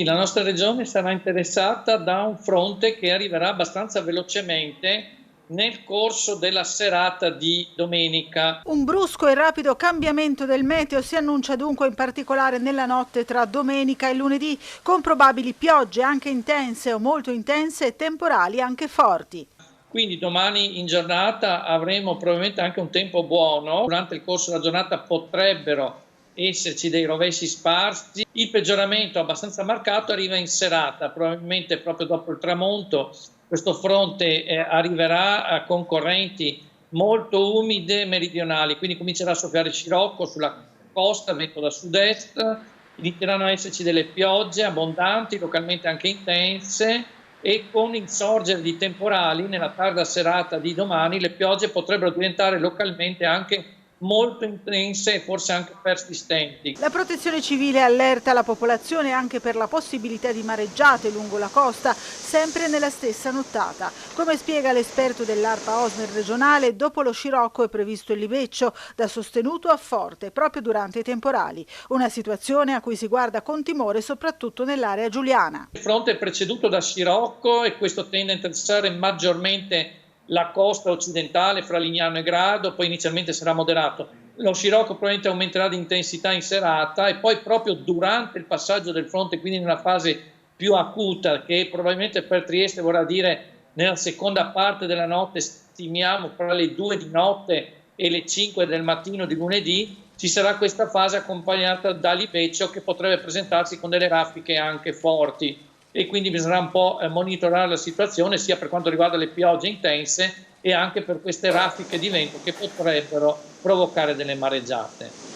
La nostra regione sarà interessata da un fronte che arriverà abbastanza velocemente nel corso della serata di domenica. Un brusco e rapido cambiamento del meteo si annuncia dunque in particolare nella notte tra domenica e lunedì, con probabili piogge anche intense o molto intense e temporali anche forti. Quindi domani in giornata avremo probabilmente anche un tempo buono. Durante il corso della giornata potrebbero esserci dei rovesci sparsi. Il peggioramento abbastanza marcato arriva in serata, probabilmente proprio dopo il tramonto. Questo fronte arriverà con correnti molto umide meridionali, quindi comincerà a soffiare scirocco sulla costa, vento da sud-est, inizieranno a esserci delle piogge abbondanti, localmente anche intense, e con il sorgere di temporali nella tarda serata di domani le piogge potrebbero diventare localmente anche molto intense e forse anche persistenti. La Protezione Civile allerta la popolazione anche per la possibilità di mareggiate lungo la costa, sempre nella stessa nottata. Come spiega l'esperto dell'ARPA Osner regionale, dopo lo scirocco è previsto il libeccio, da sostenuto a forte, proprio durante i temporali. Una situazione a cui si guarda con timore soprattutto nell'area giuliana. Il fronte è preceduto da scirocco e questo tende a interessare maggiormente la costa occidentale fra Lignano e Grado, poi inizialmente sarà moderato. Lo scirocco probabilmente aumenterà di intensità in serata e poi proprio durante il passaggio del fronte, quindi nella fase più acuta, che probabilmente per Trieste vorrà dire nella seconda parte della notte, stimiamo fra le 2 di notte e le 5 del mattino di lunedì, ci sarà questa fase accompagnata da libeccio che potrebbe presentarsi con delle raffiche anche forti. E quindi bisognerà un po' monitorare la situazione sia per quanto riguarda le piogge intense e anche per queste raffiche di vento che potrebbero provocare delle mareggiate.